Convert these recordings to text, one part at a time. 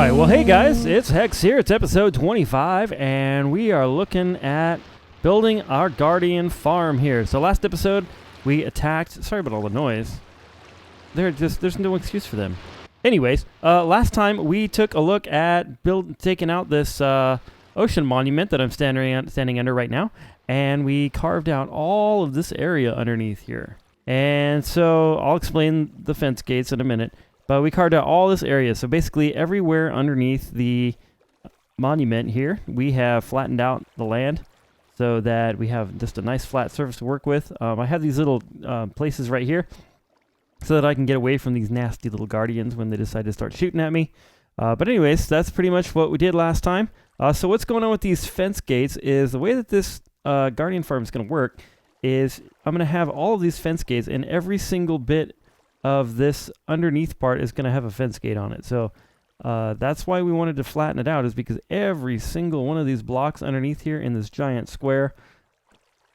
Alright, well hey guys, it's Hex here, it's episode 25, and we are looking at building our Guardian farm here. So last episode, we attacked, sorry about all the noise, there's no excuse for them. Anyways, last time we took a look at taking out this ocean monument that I'm standing under right now, and we carved out all of this area underneath here. And so I'll explain the fence gates in a minute. But we carved out all this area. So basically everywhere underneath the monument here, we have flattened out the land so that we have just a nice flat surface to work with. I have these little places right here so that I can get away from these nasty little guardians when they decide to start shooting at me. But anyways, that's pretty much what we did last time. So what's going on with these fence gates is the way that this guardian farm is going to work is I'm going to have all of these fence gates, and every single bit of this underneath part is going to have a fence gate on it. So that's why we wanted to flatten it out, is because every single one of these blocks underneath here in this giant square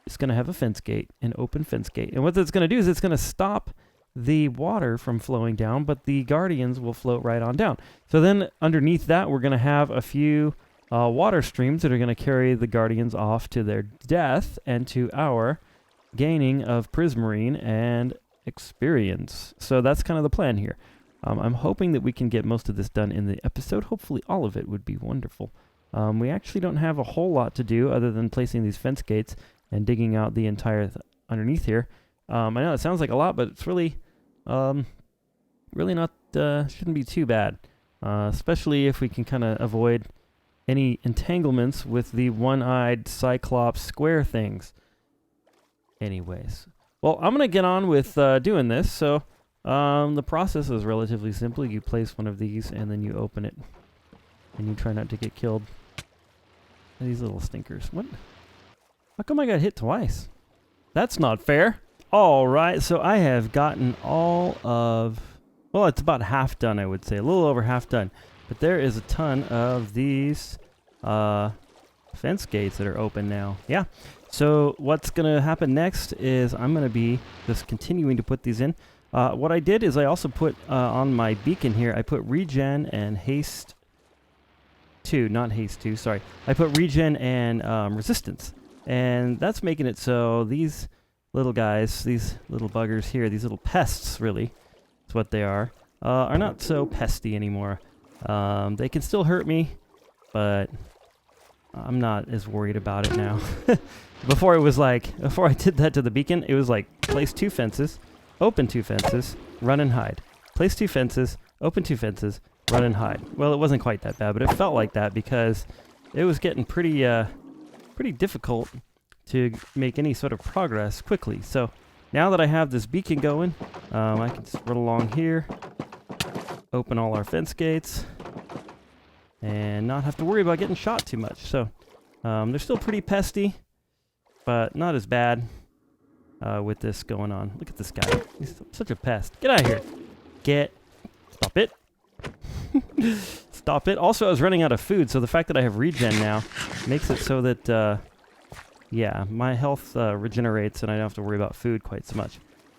is going to have a fence gate, an open fence gate. And what that's going to do is it's going to stop the water from flowing down, but the guardians will float right on down. So then underneath that, we're going to have a few water streams that are going to carry the guardians off to their death and to our gaining of prismarine and experience. So that's kind of the plan here. I'm hoping that we can get most of this done in the episode. Hopefully all of it would be wonderful. We actually don't have a whole lot to do other than placing these fence gates and digging out the entire underneath here. I know it sounds like a lot, but it's really not, shouldn't be too bad. Especially if we can kind of avoid any entanglements with the one-eyed cyclops square things. Anyways. Well, I'm going to get on with doing this. So the process is relatively simple. You place one of these and then you open it. And you try not to get killed. These little stinkers. What? How come I got hit twice? That's not fair. Alright, so I have gotten all of... Well, it's about half done, I would say. A little over half done. But there is a ton of these fence gates that are open now. Yeah. So what's going to happen next is I'm going to be just continuing to put these in. What I did is I also put on my beacon here, I put regen and haste 2, not haste 2, sorry. I put regen and resistance. And that's making it so these little guys, these little buggers here, these little pests really, is what they are not so pesty anymore. They can still hurt me, but I'm not as worried about it now. Before I did that to the beacon, it was like, place 2 fences, open 2 fences, run and hide. Place 2 fences, open 2 fences, run and hide. Well, it wasn't quite that bad, but it felt like that because it was getting pretty difficult to make any sort of progress quickly. So now that I have this beacon going, I can just run along here, open all our fence gates, and not have to worry about getting shot too much. So they're still pretty pesty, but not as bad with this going on. Look at this guy. He's such a pest. Get out of here. Stop it. Stop it. Also, I was running out of food, so the fact that I have regen now makes it so that, yeah, my health regenerates and I don't have to worry about food quite so much.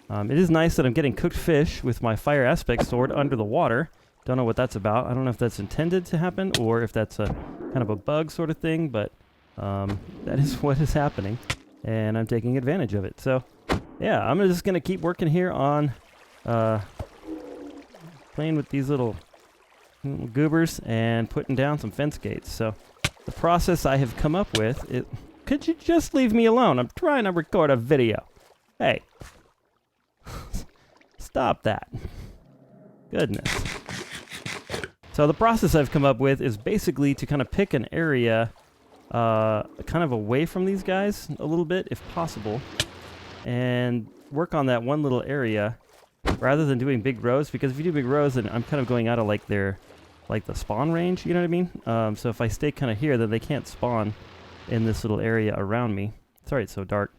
It is nice that I'm getting cooked fish with my fire aspect sword under the water. Don't know what that's about. I don't know if that's intended to happen or if that's a kind of a bug sort of thing, but that is what is happening, and I'm taking advantage of it. So, yeah, I'm just going to keep working here on playing with these little goobers and putting down some fence gates. So, the process I have come up with, could you just leave me alone? I'm trying to record a video. Hey. Stop that. Goodness. So the process I've come up with is basically to kind of pick an area kind of away from these guys a little bit, if possible, and work on that one little area rather than doing big rows, because if you do big rows, then I'm kind of going out of like the spawn range, you know what I mean? So if I stay kind of here, then they can't spawn in this little area around me. Sorry it's so dark.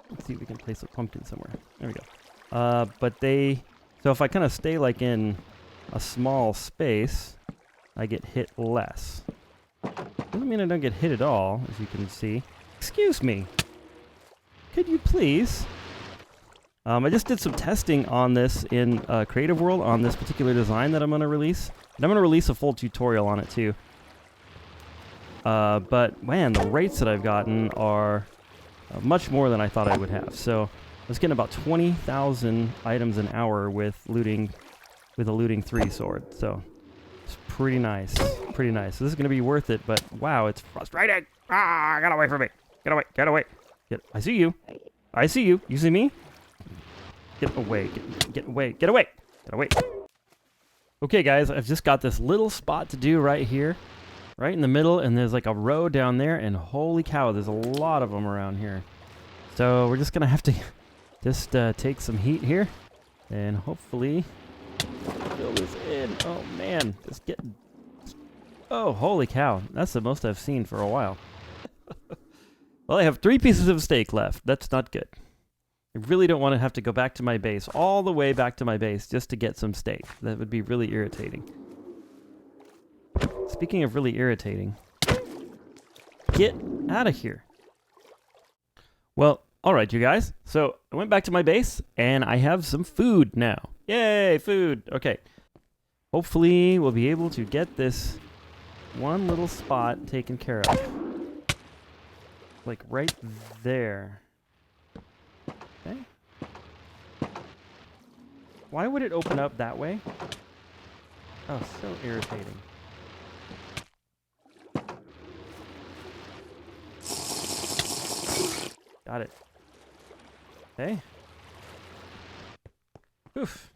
Let's see if we can place a pumpkin somewhere. There we go. So if I kind of stay like in a small space, I get hit less. Doesn't mean I don't get hit at all, as you can see. Excuse me. Could you please I just did some testing on this in Creative World on this particular design that I'm going to release. And I'm going to release a full tutorial on it too. But man, the rates that I've gotten are much more than I thought I would have. So I was getting about 20,000 items an hour with a looting 3 sword. So it's pretty nice, pretty nice. So this is going to be worth it, but wow, it's frustrating. Ah, get away from me. Get away, get away. I see you. I see you. You see me? Get away, get away, get away, get away. Okay guys, I've just got this little spot to do right here, right in the middle, and there's like a row down there, and holy cow, there's a lot of them around here. So we're just gonna have to just take some heat here, and hopefully fill this in. Oh man, just getting... Oh, holy cow, that's the most I've seen for a while. Well, I have 3 pieces of steak left. That's not good. I really don't want to have to go back to my base, all the way back to my base, just to get some steak. That would be really irritating. Speaking of really irritating, get out of here. Well, alright you guys, so I went back to my base, and I have some food now. Yay, food! Okay. Hopefully we'll be able to get this one little spot taken care of. Like right there. Okay. Why would it open up that way? Oh, so irritating. Got it. Okay. Oof.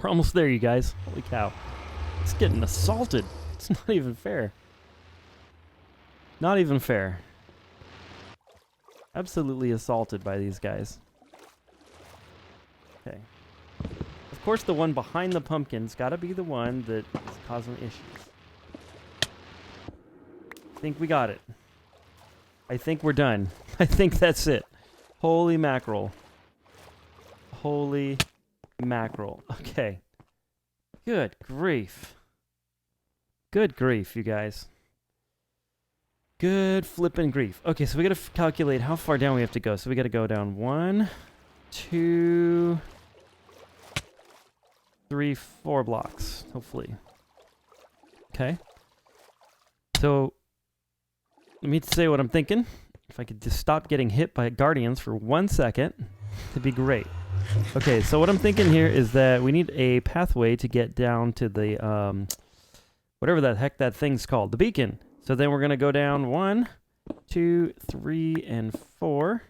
We're almost there, you guys. Holy cow. It's getting assaulted. It's not even fair. Not even fair. Absolutely assaulted by these guys. Okay. Of course, the one behind the pumpkin's gotta be the one that is causing issues. I think we got it. I think we're done. I think that's it. Holy mackerel. Holy mackerel. Okay. Good grief. Good grief, you guys. Good flippin' grief. Okay, so we gotta calculate how far down we have to go. So we gotta go down 1, 2, 3, 4 blocks, hopefully. Okay. So, let me say what I'm thinking. If I could just stop getting hit by guardians for 1 second, that'd be great. Okay, so what I'm thinking here is that we need a pathway to get down to the, whatever the heck that thing's called, the beacon. So then we're going to go down 1, 2, 3, and 4.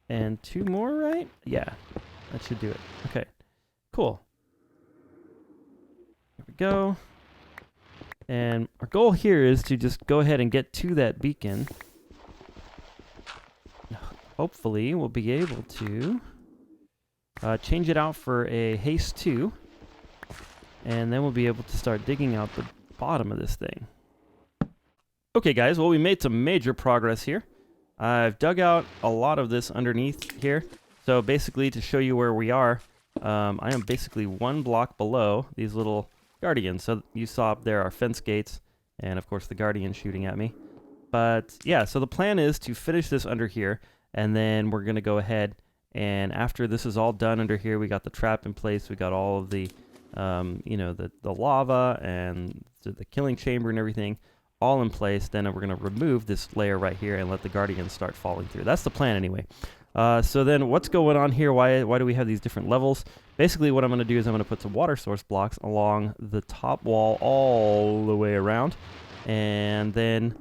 And 2 more, right? Yeah, that should do it. Okay, cool. There we go. And our goal here is to just go ahead and get to that beacon. Hopefully we'll be able to change it out for a haste 2. And then we'll be able to start digging out the bottom of this thing. Okay guys, well we made some major progress here. I've dug out a lot of this underneath here. So basically to show you where we are, I am basically 1 block below these little guardians. So you saw up there our fence gates and of course the guardian shooting at me. But yeah, so the plan is to finish this under here and then we're going to go ahead and after this is all done under here, we got the trap in place, we got all of the, you know, the lava and the killing chamber and everything. All in place, then we're going to remove this layer right here and let the guardians start falling through. That's the plan anyway. So then what's going on here? Why do we have these different levels? Basically what I'm going to do is I'm going to put some water source blocks along the top wall all the way around. And then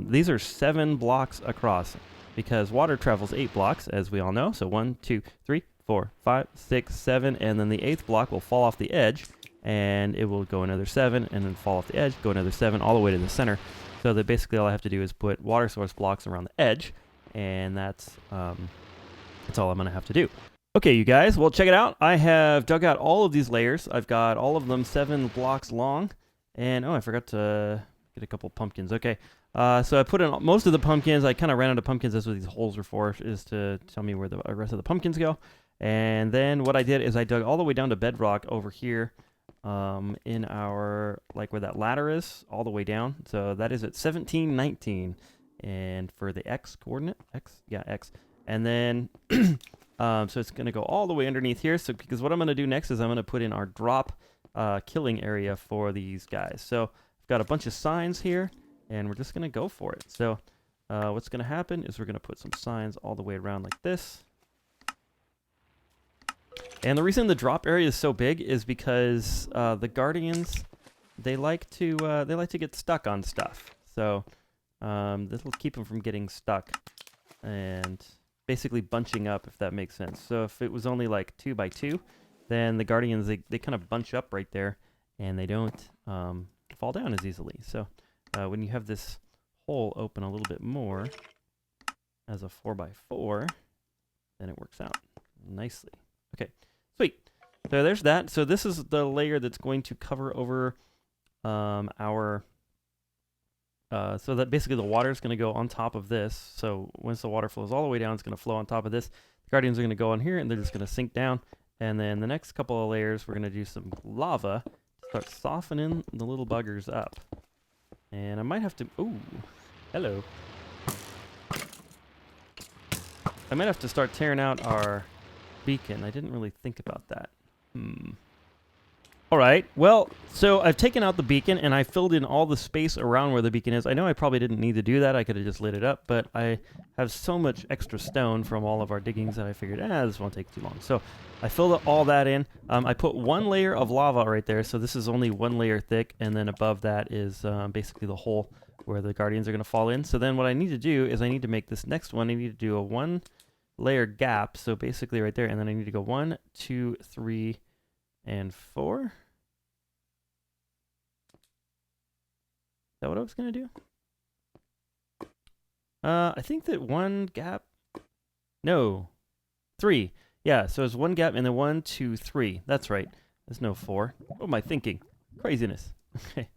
these are 7 blocks across because water travels 8 blocks as we all know. So 1, 2, 3, 4, 5, 6, 7, and then the 8th block will fall off the edge. And it will go another 7 and then fall off the edge, go another 7 all the way to the center. So that basically all I have to do is put water source blocks around the edge, and that's all I'm going to have to do. Okay, you guys, well, check it out. I have dug out all of these layers. I've got all of them 7 blocks long, and oh, I forgot to get a couple pumpkins. Okay, so I put in most of the pumpkins. I kind of ran out of pumpkins. That's what these holes are for, is to tell me where the rest of the pumpkins go. And then what I did is I dug all the way down to bedrock over here. In our, like where that ladder is, all the way down. So that is at 1719. And for the X coordinate, X. And then So it's going to go all the way underneath here. So because what I'm going to do next is I'm going to put in our drop killing area for these guys. So I've got a bunch of signs here, and we're just going to go for it. So what's going to happen is we're going to put some signs all the way around like this. And the reason the drop area is so big is because the Guardians, they like to get stuck on stuff. So this will keep them from getting stuck and basically bunching up, if that makes sense. So if it was only like 2 by 2, then the Guardians, they kind of bunch up right there, and they don't fall down as easily. So when you have this hole open a little bit more as a 4 by 4, then it works out nicely. Okay, sweet. So there's that. So this is the layer that's going to cover over our... so that basically the water is going to go on top of this. So once the water flows all the way down, it's going to flow on top of this. The Guardians are going to go on here, and they're just going to sink down. And then the next couple of layers, we're going to do some lava to start softening the little buggers up. And I might have to... Ooh, hello. I might have to start tearing out our beacon. I didn't really think about that. All right, well, so I've taken out the beacon, and I filled in all the space around where the beacon is. I know I probably didn't need to do that. I could have just lit it up, but I have so much extra stone from all of our diggings that I figured, this won't take too long. So I filled all that in. I put one layer of lava right there, so this is only one layer thick, and then above that is basically the hole where the Guardians are going to fall in. So then what I need to do is I need to make this next one. I need to do a 1 layer gap, so basically right there, and then I need to go 1, 2, 3, and 4. Is that what I was going to do? I think that 1 gap... No. 3. Yeah, so it's 1 gap and then 1, 2, 3. That's right. There's no 4. What am I thinking? Craziness. Okay.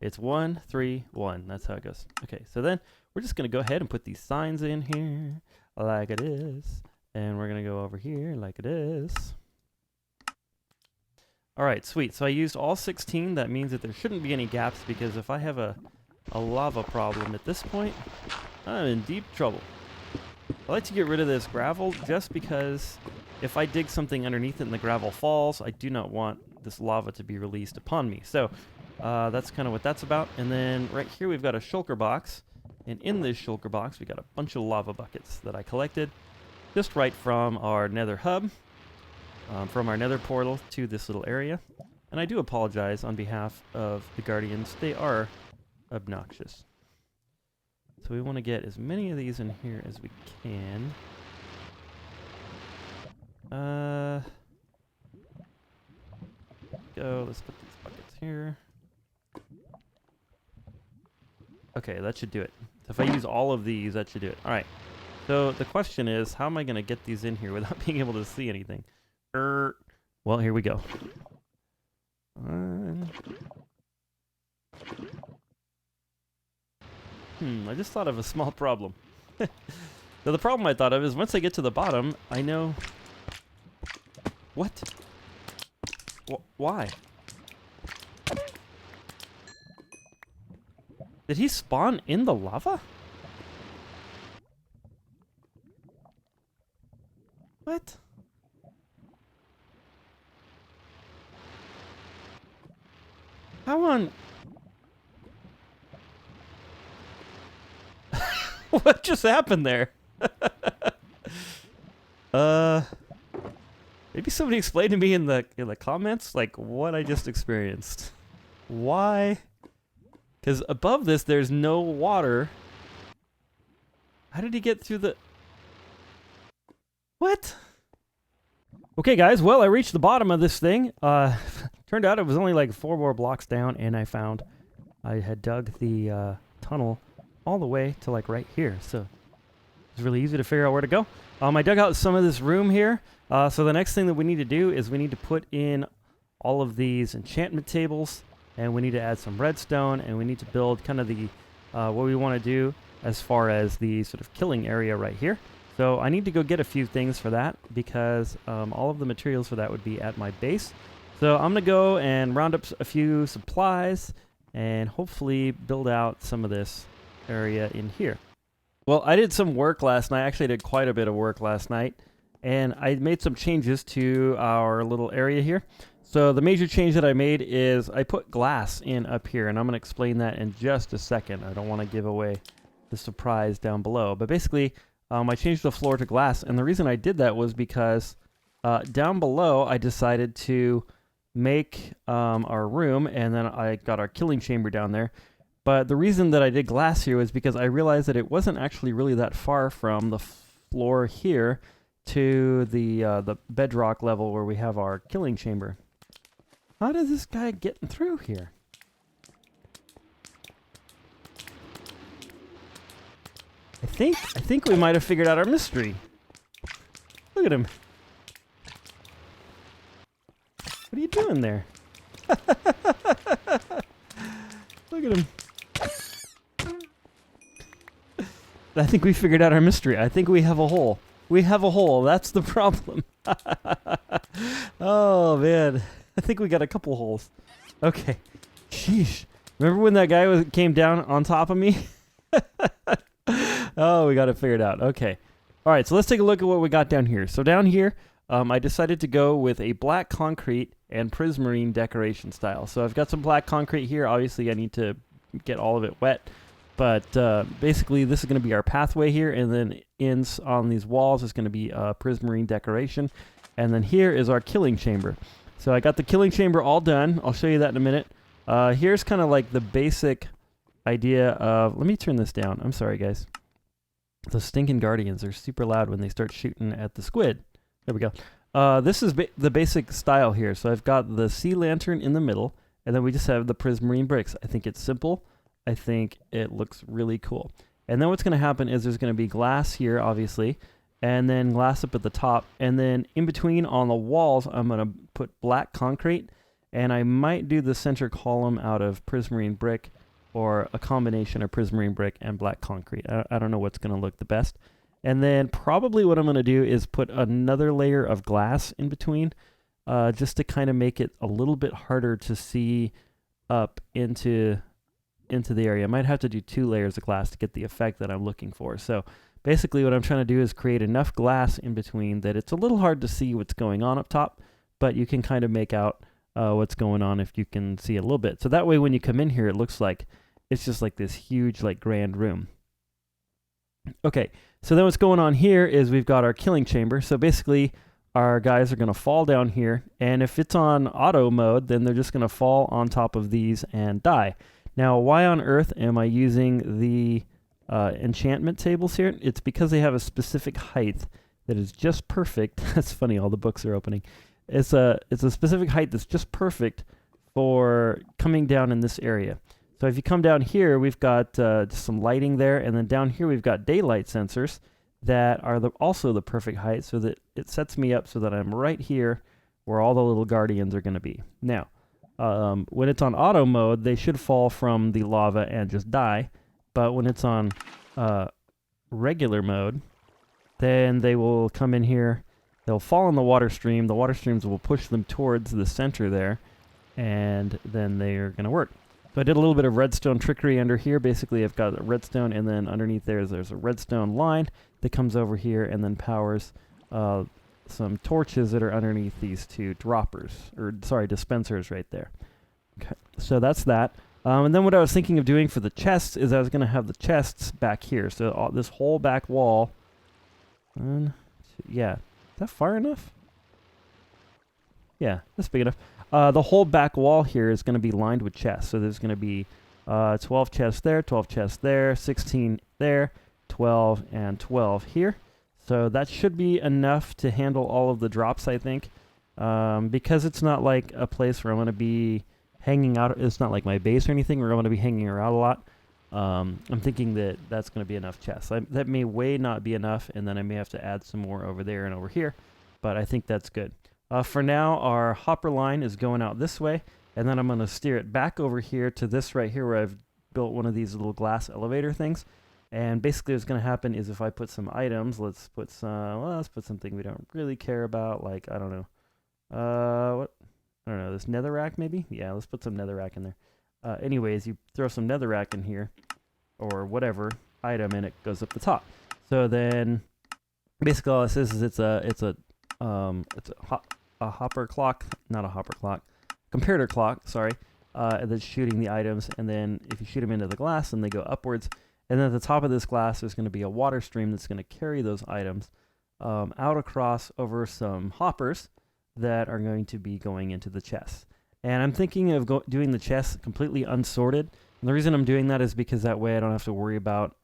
It's 1, 3, 1. That's how it goes. Okay, so then we're just going to go ahead and put these signs in here like it is. And we're going to go over here like it is. All right, sweet. So I used all 16. That means that there shouldn't be any gaps, because if I have a lava problem at this point, I'm in deep trouble. I like to get rid of this gravel just because if I dig something underneath it and the gravel falls, I do not want this lava to be released upon me. So that's kind of what that's about. And then right here we've got a shulker box. And in this shulker box, we got a bunch of lava buckets that I collected just right from our nether hub. From our nether portal to this little area. And I do apologize on behalf of the Guardians. They are obnoxious. So we want to get as many of these in here as we can. Let's put these buckets here. Okay, that should do it. So if I use all of these, that should do it. Alright. So the question is, how am I going to get these in here without being able to see anything? Well, here we go. I just thought of a small problem. So the problem I thought of is once I get to the bottom, I know... What? Why? Did he spawn in the lava? What? How on... What just happened there? Maybe somebody explain to me in the comments like what I just experienced. Why? Because above this there's no water. How did he get through the... What? Okay, guys. Well, I reached the bottom of this thing. Turned out it was only like 4 more blocks down, and I found I had dug the tunnel all the way to like right here. So it's really easy to figure out where to go. I dug out some of this room here. So the next thing that we need to do is we need to put in all of these enchantment tables, and we need to add some redstone, and we need to build kind of the what we want to do as far as the sort of killing area right here. So I need to go get a few things for that, because all of the materials for that would be at my base. So I'm going to go and round up a few supplies and hopefully build out some of this area in here. Well, I did some work last night. Actually, I did quite a bit of work last night. and I made some changes to our little area here. So the major change that I made is I put glass in up here, and I'm going to explain that in just a second. I don't want to give away the surprise down below, but basically I changed the floor to glass, and the reason I did that was because down below I decided to make our room, and then I got our killing chamber down there. But the reason that I did glass here was because I realized that it wasn't actually really that far from the floor here to the bedrock level where we have our killing chamber. How does this guy get through here? I think we might have figured out our mystery. Look at him. What are you doing there? Look at him. I think we figured out our mystery. I think we have a hole. We have a hole. That's the problem. Oh, man. I think we got a couple holes. Okay. Sheesh. Remember when that guy came down on top of me? Oh, we got it figured out. Okay. All right, so let's take a look at what we got down here. So down here, I decided to go with a black concrete and prismarine decoration style. So I've got some black concrete here. Obviously, I need to get all of it wet. But basically, this is going to be our pathway here. And then ends on these walls is going to be prismarine decoration. And then here is our killing chamber. So I got the killing chamber all done. I'll show you that in a minute. Here's kind of like the basic idea of... Let me turn this down. I'm sorry, guys. The stinking guardians are super loud when they start shooting at the squid. There we go. This is the basic style here. So I've got the sea lantern in the middle, and then we just have the prismarine bricks. I think it's simple. I think it looks really cool. And then what's going to happen is there's going to be glass here, obviously, and then glass up at the top. And then in between on the walls, I'm going to put black concrete, and I might do the center column out of prismarine brick, or a combination of prismarine brick and black concrete. I don't know what's going to look the best. And then probably what I'm going to do is put another layer of glass in between, just to kind of make it a little bit harder to see up into the area. I might have to do 2 layers of glass to get the effect that I'm looking for. So basically what I'm trying to do is create enough glass in between that it's a little hard to see what's going on up top, but you can kind of make out what's going on if you can see a little bit. So that way when you come in here, it looks like it's just like this huge, like, grand room. Okay, so then what's going on here is we've got our killing chamber. So basically our guys are going to fall down here, and if it's on auto mode, then they're just going to fall on top of these and die. Now, why on earth am I using the enchantment tables here? It's because they have a specific height that is just perfect. That's funny, all the books are opening. It's a specific height that's just perfect for coming down in this area. So if you come down here, we've got just some lighting there, and then down here we've got daylight sensors that are also the perfect height, so that it sets me up so that I'm right here where all the little guardians are going to be. Now, when it's on auto mode, they should fall from the lava and just die, but when it's on regular mode, then they will come in here, they'll fall in the water stream streams will push them towards the center there, and then they're going to work. So I did a little bit of redstone trickery under here. Basically, I've got a redstone, and then underneath there's a redstone line that comes over here and then powers some torches that are underneath these 2 dispensers right there. Okay, so that's that. And then what I was thinking of doing for the chests is I was going to have the chests back here. So this whole back wall. Yeah, is that far enough? Yeah, that's big enough. The whole back wall here is going to be lined with chests. So there's going to be 12 chests there, 12 chests there, 16 there, 12, and 12 here. So that should be enough to handle all of the drops, I think. Because it's not like a place where I'm going to be hanging out. It's not like my base or anything where I'm going to be hanging around a lot. I'm thinking that that's going to be enough chests. That may not be enough, and then I may have to add some more over there and over here. But I think that's good. For now, our hopper line is going out this way, and then I'm going to steer it back over here to this right here where I've built one of these little glass elevator things. And basically what's going to happen is if I put some items, let's put something we don't really care about, like, I don't know, this netherrack maybe? Yeah, let's put some netherrack in there. Anyways, you throw some netherrack in here, or whatever item, and it goes up the top. So then Basically, all this is a hopper clock, not a hopper clock, comparator clock. Sorry, that's shooting the items, and then if you shoot them into the glass, then they go upwards. And then at the top of this glass, there's going to be a water stream that's going to carry those items out across over some hoppers that are going to be going into the chests. And I'm thinking of doing the chests completely unsorted. And the reason I'm doing that is because that way I don't have to worry about,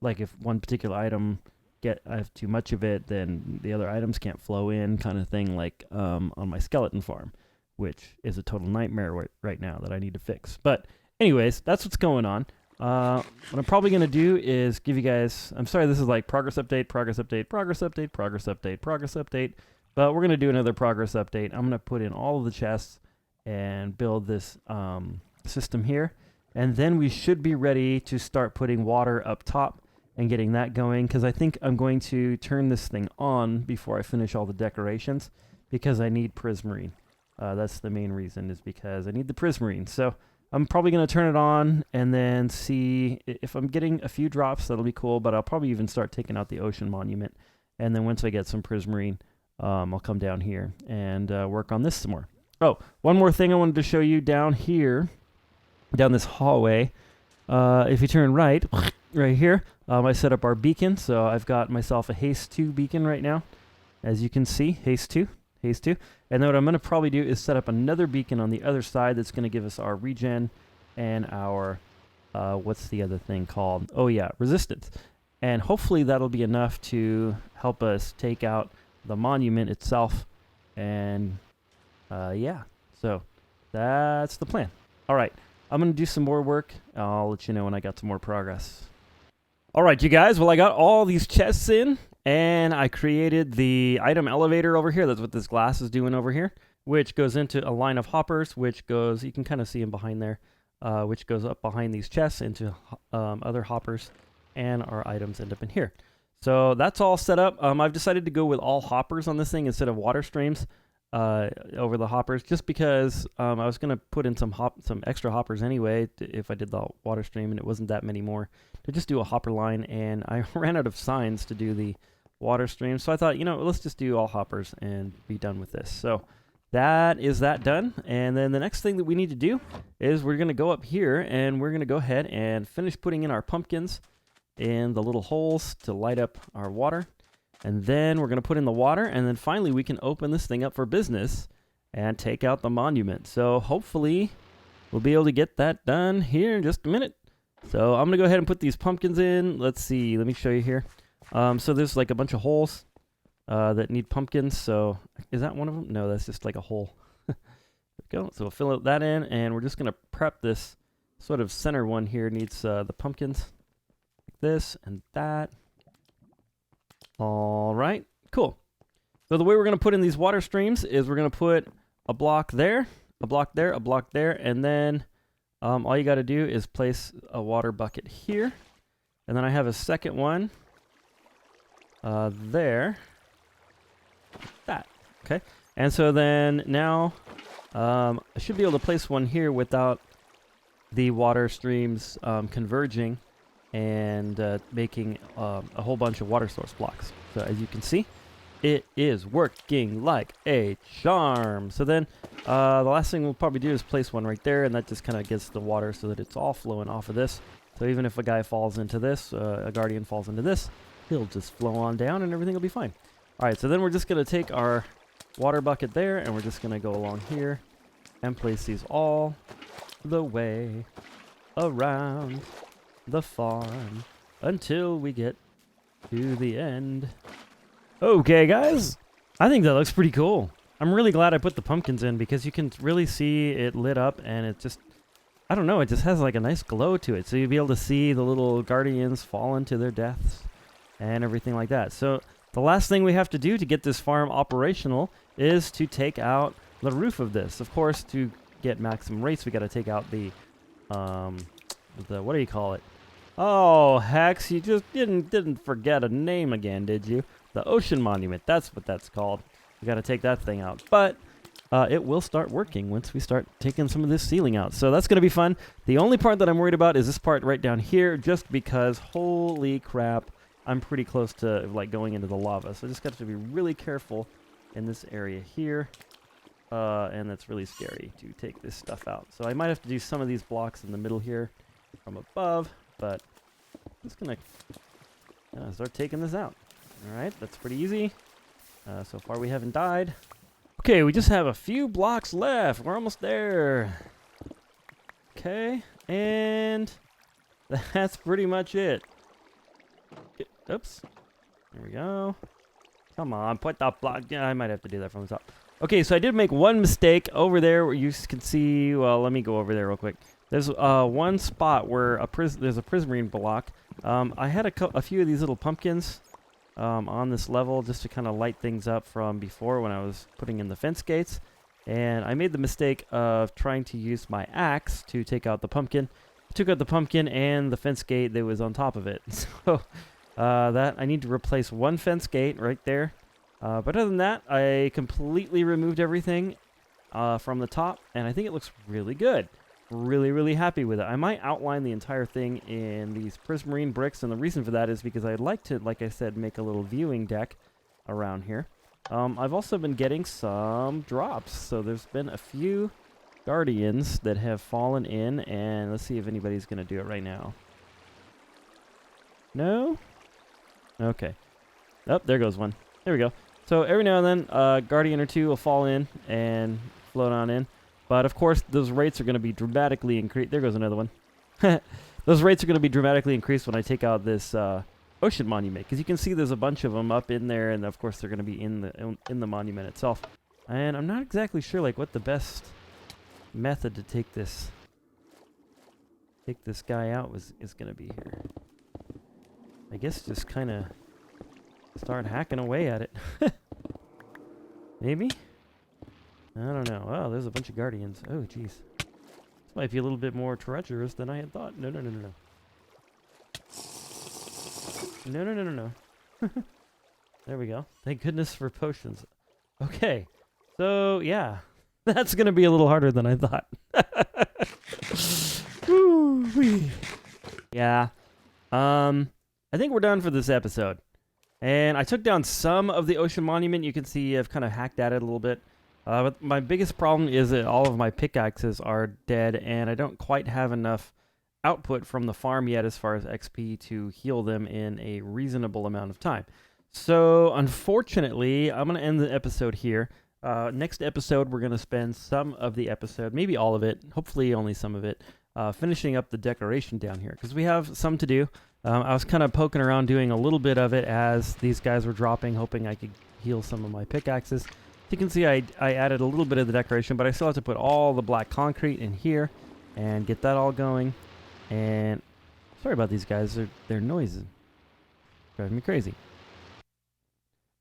like if one particular item I have too much of it, then the other items can't flow in, kind of thing, like on my skeleton farm, which is a total nightmare right now that I need to fix. But anyways, that's what's going on. What I'm probably going to do is give you guys, I'm sorry, this is like progress update, progress update, progress update, progress update, progress update, but we're going to do another progress update. I'm going to put in all of the chests and build this system here, and then we should be ready to start putting water up top and getting that going, because I think I'm going to turn this thing on before I finish all the decorations, because I need prismarine. That's the main reason, is because I need the prismarine. So I'm probably going to turn it on and then see if I'm getting a few drops. That'll be cool, but I'll probably even start taking out the ocean monument. And then once I get some prismarine, I'll come down here and work on this some more. Oh, one more thing I wanted to show you down here, down this hallway. If you turn right here, I set up our beacon. So I've got myself a Haste 2 beacon right now. As you can see, Haste 2. And then what I'm going to probably do is set up another beacon on the other side that's going to give us our regen and our, what's the other thing called? Oh yeah, resistance. And hopefully that'll be enough to help us take out the monument itself. And yeah, so that's the plan. All right, I'm going to do some more work. I'll let you know when I got some more progress. All right, you guys, well, I got all these chests in. And I created the item elevator over here. That's what this glass is doing over here, which goes into a line of hoppers, which goes, you can kind of see them behind there, which goes up behind these chests into other hoppers, and our items end up in here. So that's all set up. I've decided to go with all hoppers on this thing instead of water streams over the hoppers, just because I was going to put in some extra hoppers anyway if I did the water stream, and it wasn't that many more to just do a hopper line, and I ran out of signs to do the water stream, so I thought, you know, let's just do all hoppers and be done with this. So that is that done. And then the next thing that we need to do is we're going to go up here and we're going to go ahead and finish putting in our pumpkins in the little holes to light up our water. And then we're going to put in the water, and then finally we can open this thing up for business and take out the monument. So hopefully we'll be able to get that done here in just a minute. So I'm going to go ahead and put these pumpkins in. Let's see, let me show you here. So there's like a bunch of holes that need pumpkins. So is that one of them? No, that's just like a hole. There we go. So we'll fill that in, and we're just going to prep this sort of center one here. Needs the pumpkins like this and that. All right, cool. So the way we're going to put in these water streams is we're going to put a block there, a block there, a block there, and then all you got to do is place a water bucket here. And then I have a second one there. Like that. Okay. And so then now I should be able to place one here without the water streams converging and making a whole bunch of water source blocks. So as you can see, it is working like a charm. So then the last thing we'll probably do is place one right there, and that just kind of gets the water so that it's all flowing off of this. So even if a guy falls into this, a guardian falls into this, he'll just flow on down and everything will be fine. All right, so then we're just going to take our water bucket there, and we're just going to go along here and place these all the way around the farm until we get to the end. Okay, guys, I think that looks pretty cool. I'm really glad I put the pumpkins in because you can really see it lit up, and it just, I don't know, it just has like a nice glow to it. So you'll be able to see the little guardians fall into their deaths and everything like that. So the last thing we have to do to get this farm operational is to take out the roof of this. Of course, to get maximum rates, we got to take out the what do you call it? Oh, Hex, you just didn't forget a name again, did you? The Ocean Monument, that's what that's called. We got to take that thing out. But it will start working once we start taking some of this ceiling out. So that's going to be fun. The only part that I'm worried about is this part right down here, just because, holy crap, I'm pretty close to like going into the lava. So I just got to be really careful in this area here. And that's really scary to take this stuff out. So I might have to do some of these blocks in the middle here from above, but I'm just gonna start taking this out. Alright, that's pretty easy. So far we haven't died. Okay, we just have a few blocks left. We're almost there. Okay, and that's pretty much it. Oops. There we go. Come on, put that block. Yeah, I might have to do that from the top. Okay, so I did make one mistake over there where you can see. Well, let me go over there real quick. There's one spot where there's a prismarine block. I had a few of these little pumpkins on this level just to kind of light things up from before when I was putting in the fence gates. And I made the mistake of trying to use my axe to take out the pumpkin. I took out the pumpkin and the fence gate that was on top of it. So that I need to replace one fence gate right there. But other than that, I completely removed everything from the top, and I think it looks really good. Really, really happy with it. I might outline the entire thing in these prismarine bricks, and the reason for that is because I'd like to, like I said, make a little viewing deck around here. I've also been getting some drops, so there's been a few guardians that have fallen in, and let's see if anybody's going to do it right now. No? Okay. Oh, there goes one. There we go. So every now and then, a guardian or two will fall in and float on in. But of course, those rates are going to be dramatically increased. There goes another one. Those rates are going to be dramatically increased when I take out this ocean monument, because you can see there's a bunch of them up in there, and of course they're going to be in the monument itself. And I'm not exactly sure like what the best method to take this guy out is going to be here. I guess just kind of start hacking away at it. Maybe? I don't know. Oh, there's a bunch of guardians. Oh, jeez. This might be a little bit more treacherous than I had thought. No. No. There we go. Thank goodness for potions. Okay. So, yeah. That's going to be a little harder than I thought. Woo-wee. Yeah. I think we're done for this episode. And I took down some of the ocean monument. You can see I've kind of hacked at it a little bit. But my biggest problem is that all of my pickaxes are dead, and I don't quite have enough output from the farm yet as far as XP to heal them in a reasonable amount of time. So, unfortunately, I'm going to end the episode here. Next episode, we're going to spend some of the episode, maybe all of it, hopefully only some of it, finishing up the decoration down here, because we have some to do. I was kind of poking around doing a little bit of it as these guys were dropping, hoping I could heal some of my pickaxes. You can see I added a little bit of the decoration, but I still have to put all the black concrete in here and get that all going. And sorry about these guys, they're noisy. Driving me crazy.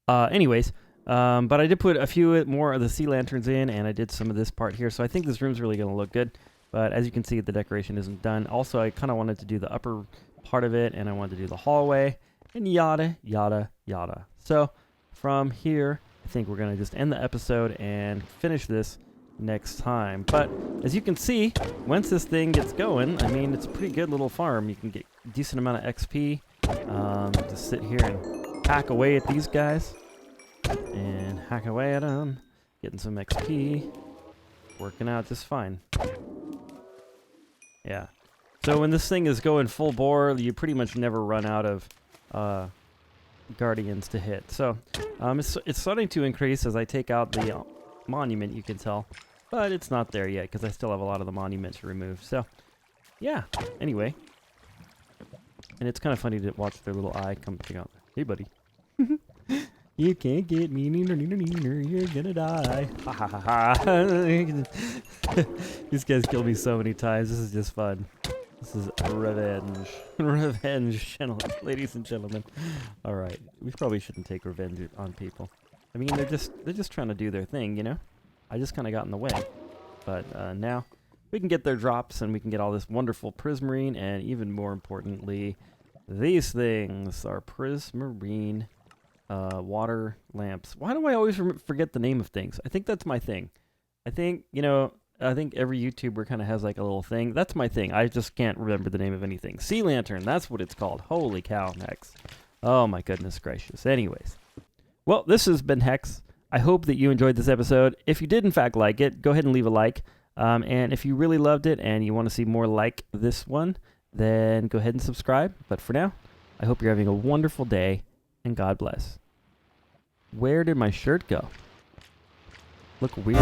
Anyways, but I did put a few more of the sea lanterns in, and I did some of this part here, so I think this room's really going to look good. But as you can see, the decoration isn't done. Also, I kind of wanted to do the upper part of it, and I wanted to do the hallway, and yada, yada, yada. So from here, I think we're going to just end the episode and finish this next time. But as you can see, once this thing gets going, I mean, it's a pretty good little farm. You can get a decent amount of XP. Just sit here and hack away at these guys. And hack away at them. Getting some XP. Working out just fine. Yeah. So when this thing is going full bore, you pretty much never run out of guardians to hit. So it's starting to increase as I take out the monument, you can tell, but it's not there yet because I still have a lot of the monument to remove. So yeah, anyway, and it's kind of funny to watch their little eye come out. Hey buddy, you can't get me, you're gonna die. Ha ha ha ha. These guys killed me so many times. This is just fun. This is revenge. Revenge, ladies and gentlemen. Alright, we probably shouldn't take revenge on people. I mean, they're just trying to do their thing, you know? I just kind of got in the way. But now, we can get their drops, and we can get all this wonderful prismarine, and even more importantly, these things are prismarine water lamps. Why do I always forget the name of things? I think that's my thing. I think, you know, I think every YouTuber kind of has like a little thing. That's my thing. I just can't remember the name of anything. Sea lantern, that's what it's called. Holy cow, Hex. Oh my goodness gracious. Anyways. Well, this has been Hex. I hope that you enjoyed this episode. If you did in fact like it, go ahead and leave a like. And if you really loved it and you want to see more like this one, then go ahead and subscribe. But for now, I hope you're having a wonderful day, and God bless. Where did my shirt go? Look weird.